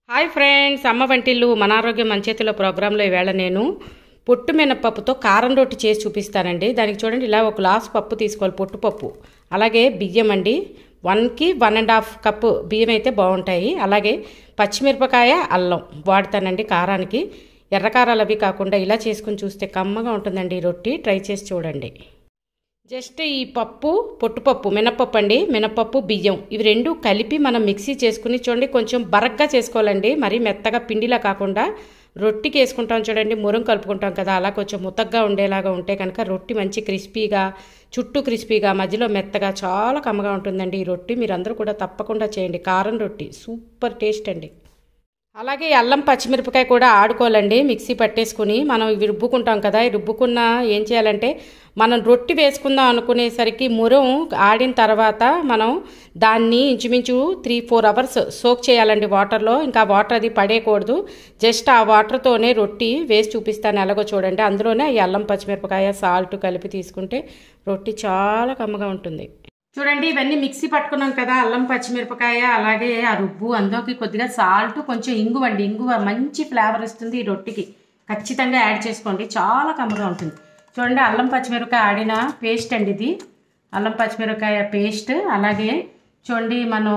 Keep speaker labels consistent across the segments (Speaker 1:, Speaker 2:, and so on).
Speaker 1: Hi friends, అమ్మ వంటిల్లు మన ఆరోగ్యం మన చేతిలో ప్రోగ్రాంలో ఈవేళ నేను పొట్టు మినపప్పుతో కారం రొట్టి చేసి చూపిస్తానండి. దానికి చూడండి, ఇలా ఒక గ్లాస్ పప్పు తీసుకోవాలి, పొట్టుపప్పు. అలాగే బియ్యం అండి, 1కి 1.5 కప్పు బియ్యం అయితే బాగుంటాయి. అలాగే పచ్చిమిరపకాయ, అల్లం వాడతానండి కారానికి. ఎర్రకారాలు అవి కాకుండా ఇలా చేసుకుని చూస్తే కమ్మగా ఉంటుందండి ఈ రొట్టి. ట్రై చేసి చూడండి. జస్ట్ ఈ పప్పు, పొట్టుపప్పు, మినపప్పు అండి, మినపప్పు, బియ్యం ఇవి రెండు కలిపి మనం మిక్సీ చేసుకుని చూడండి, కొంచెం బరగ్గా చేసుకోవాలండి. మరీ మెత్తగా పిండిలా కాకుండా రొట్టికి వేసుకుంటాం చూడండి, మురం కలుపుకుంటాం కదా, అలా కొంచెం ముతగ్గా ఉండేలాగా ఉంటే కనుక రొట్టి మంచి క్రిస్పీగా, చుట్టూ క్రిస్పీగా, మధ్యలో మెత్తగా చాలా కమ్మగా ఉంటుందండి ఈ రొట్టి. మీరందరూ కూడా తప్పకుండా చేయండి. కారం రొట్టి సూపర్ టేస్ట్ అండి. అలాగే అల్లం పచ్చిమిరపకాయ కూడా ఆడుకోవాలండి. మిక్సీ పట్టేసుకుని మనం ఇవి రుబ్బుకుంటాం కదా, ఈ రుబ్బుకున్న ఏం చేయాలంటే మనం రొట్టి వేసుకుందాం అనుకునేసరికి మురం ఆడిన తర్వాత మనం దాన్ని ఇంచుమించు 3-4 అవర్స్ సోక్ చేయాలండి వాటర్లో. ఇంకా వాటర్ అది పడేయకూడదు. జస్ట్ ఆ వాటర్తోనే రొట్టి వేసి చూపిస్తాను ఎలాగో చూడండి. అందులోనే ఈ అల్లం పచ్చిమిరపకాయ, సాల్ట్ కలిపి తీసుకుంటే రొట్టి చాలా కమ్మగా ఉంటుంది. చూడండి, ఇవన్నీ మిక్సీ పట్టుకున్నాం కదా, అల్లం పచ్చిమిరపకాయ అలాగే ఆ రుబ్బు, అందులోకి కొద్దిగా సాల్ట్, కొంచెం ఇంగువ అండి. ఇంగువ మంచి ఫ్లేవర్ ఇస్తుంది ఈ రొట్టికి. ఖచ్చితంగా యాడ్ చేసుకోండి, చాలా కమ్మగా ఉంటుంది. చూడండి, అల్లం పచ్చిమిరపకాయ ఆడిన పేస్ట్ అండి ఇది, అల్లం పచ్చిమిరపకాయ పేస్ట్. అలాగే చూడండి, మనం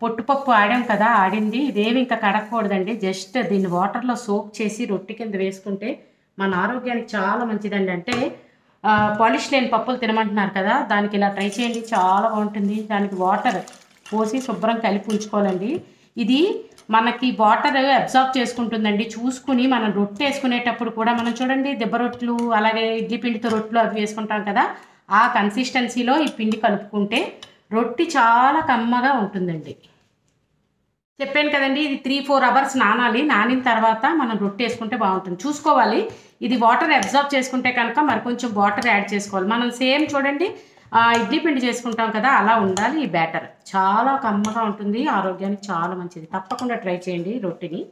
Speaker 1: పొట్టుపప్పు ఆడాం కదా, ఆడింది ఇదేమి ఇంకా కడగకూడదండి. జస్ట్ దీన్ని వాటర్లో సోక్ చేసి రొట్టి కింద వేసుకుంటే మన ఆరోగ్యానికి చాలా మంచిదండి. అంటే పాలిష్ లేని పప్పులు తినమంటున్నారు కదా, దానికి ఇలా ట్రై చేయండి, చాలా బాగుంటుంది. దానికి వాటర్ పోసి శుభ్రం కలిపి ఉంచుకోవాలండి. ఇది మనకి వాటర్ అబ్జార్బ్ చేసుకుంటుందండి. చూసుకుని మనం రొట్టె వేసుకునేటప్పుడు కూడా మనం చూడండి, దెబ్బ రొట్టెలు అలాగే ఇడ్లీ పిండితో రొట్టెలు అవి వేసుకుంటాం కదా, ఆ కన్సిస్టెన్సీలో ఈ పిండి కలుపుకుంటే రొట్టి చాలా కమ్మగా ఉంటుందండి. చెప్పాను కదండి, ఇది 3-4 అవర్స్ నానాలి. నానిన తర్వాత మనం రొట్టె వేసుకుంటే బాగుంటుంది. చూసుకోవాలి, ఇది వాటర్ అబ్జార్బ్ చేసుకుంటే కనుక మరి కొంచెం వాటర్ యాడ్ చేసుకోవాలి. మనం సేమ్ చూడండి ఇడ్లీ పిండి చేసుకుంటాం కదా, అలా ఉండాలి ఈ బ్యాటర్. చాలా కమ్మగా ఉంటుంది, ఆరోగ్యానికి చాలా మంచిది. తప్పకుండా ట్రై చేయండి రొట్టిని.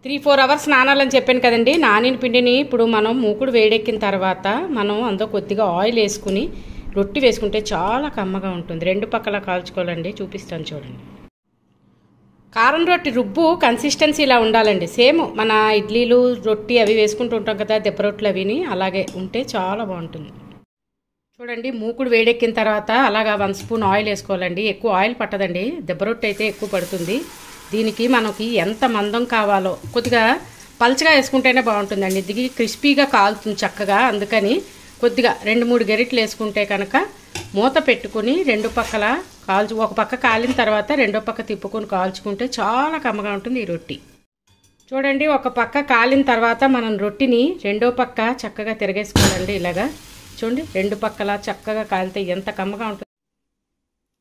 Speaker 1: 3-4 అవర్స్ నానాలని చెప్పాను కదండి. నానిన పిండిని ఇప్పుడు మనం మూకుడు వేడెక్కిన తర్వాత మనం అందులో కొద్దిగా ఆయిల్ వేసుకుని రొట్టి వేసుకుంటే చాలా కమ్మగా ఉంటుంది. 2 పక్కల కాల్చుకోవాలండి. చూపిస్తాను చూడండి. కారం రొట్టి రుబ్బు కన్సిస్టెన్సీ ఇలా ఉండాలండి. సేమ్ మన ఇడ్లీలు, రొట్టి అవి వేసుకుంటూ ఉంటాం కదా, దెబ్బ రొట్టెలు అవిని, అలాగే ఉంటే చాలా బాగుంటుంది. చూడండి, మూకుడు వేడెక్కిన తర్వాత అలాగా 1 స్పూన్ ఆయిల్ వేసుకోవాలండి. ఎక్కువ ఆయిల్ పట్టదండి, దెబ్బ రొట్టె అయితే ఎక్కువ పడుతుంది. దీనికి మనకి ఎంత మందం కావాలో కొద్దిగా పల్చగా వేసుకుంటేనే బాగుంటుందండి. ఇది క్రిస్పీగా కాలుతుంది చక్కగా. అందుకని కొద్దిగా 2-3 గరిటెలు వేసుకుంటే కనుక మూత పెట్టుకుని 2 పక్కల ఒక పక్క కాలిన తర్వాత రెండో పక్క తిప్పుకొని కాల్చుకుంటే చాలా కమ్మగా ఉంటుంది ఈ రొట్టి. చూడండి, ఒక పక్క కాలిన తర్వాత మనం రొట్టిని రెండో పక్క చక్కగా తిరగేసుకోవాలండి. ఇలాగా చూడండి, 2 పక్కల చక్కగా కాలితే ఎంత కమ్మగా ఉంటుంది.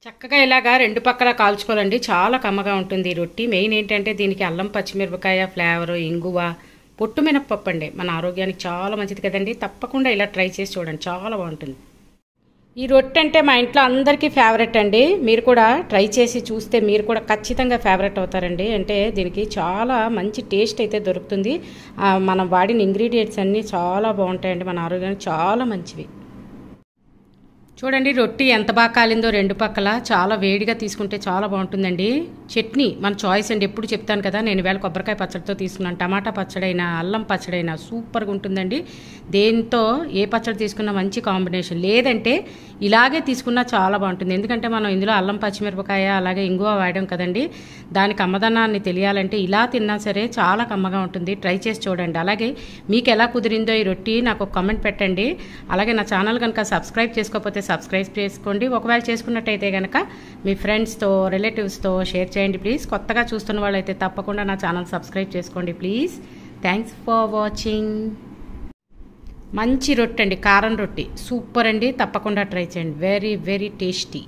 Speaker 1: చక్కగా ఇలాగా 2 పక్కల కాల్చుకోవాలండి, చాలా కమ్మగా ఉంటుంది ఈ రొట్టి. మెయిన్ ఏంటంటే దీనికి అల్లం పచ్చిమిరపకాయ ఫ్లేవరు, ఇంగువ, పొట్టు మినపప్పు అండి, మన ఆరోగ్యానికి చాలా మంచిది కదండి. తప్పకుండా ఇలా ట్రై చేసి చూడండి, చాలా బాగుంటుంది. ఈ రొట్టె అంటే మా ఇంట్లో అందరికీ ఫేవరెట్ అండి. మీరు కూడా ట్రై చేసి చూస్తే మీరు కూడా ఖచ్చితంగా ఫేవరెట్ అవుతారండి. అంటే దీనికి చాలా మంచి టేస్ట్ అయితే దొరుకుతుంది. మనం వాడిన ఇంగ్రీడియంట్స్ అన్నీ చాలా బాగుంటాయండి, మన ఆరోగ్యానికి చాలా మంచివి. చూడండి, రొట్టి ఎంత బాగా కాలిందో 2 పక్కల. చాలా వేడిగా తీసుకుంటే చాలా బాగుంటుందండి. చట్నీ మన చాయిస్ అండి. ఎప్పుడు చెప్తాను కదా, నేను వేళ కొబ్బరికాయ పచ్చడితో తీసుకున్నాను. టమాటా పచ్చడైనా, అల్లం పచ్చడైనా సూపర్గా ఉంటుందండి. దేంతో ఏ పచ్చడి తీసుకున్నా మంచి కాంబినేషన్. లేదంటే ఇలాగే తీసుకున్నా చాలా బాగుంటుంది. ఎందుకంటే మనం ఇందులో అల్లం పచ్చిమిరపకాయ అలాగే ఇంగువ వాడాం కదండి. దానికి కమ్మదనాన్ని తెలియాలంటే ఇలా తిన్నా సరే చాలా కమ్మగా ఉంటుంది. ట్రై చేసి చూడండి. అలాగే మీకు ఎలా కుదిరిందో ఈ రొట్టి నాకు ఒక కామెంట్ పెట్టండి. అలాగే నా ఛానల్ కనుక సబ్స్క్రైబ్ చేసుకోకపోతే సబ్స్క్రైబ్ చేసుకోండి. ఒకవేళ చేసుకున్నట్టయితే కనుక మీ ఫ్రెండ్స్తో, రిలేటివ్స్తో షేర్ చేయండి ప్లీజ్. కొత్తగా చూస్తున్న వాళ్ళైతే తప్పకుండా నా ఛానల్ సబ్స్క్రైబ్ చేసుకోండి ప్లీజ్. Thanks for watching. మంచి రొట్టె అండి, కారం రొట్టి సూపర్ అండి. తప్పకుండా ట్రై చేయండి. Very very tasty.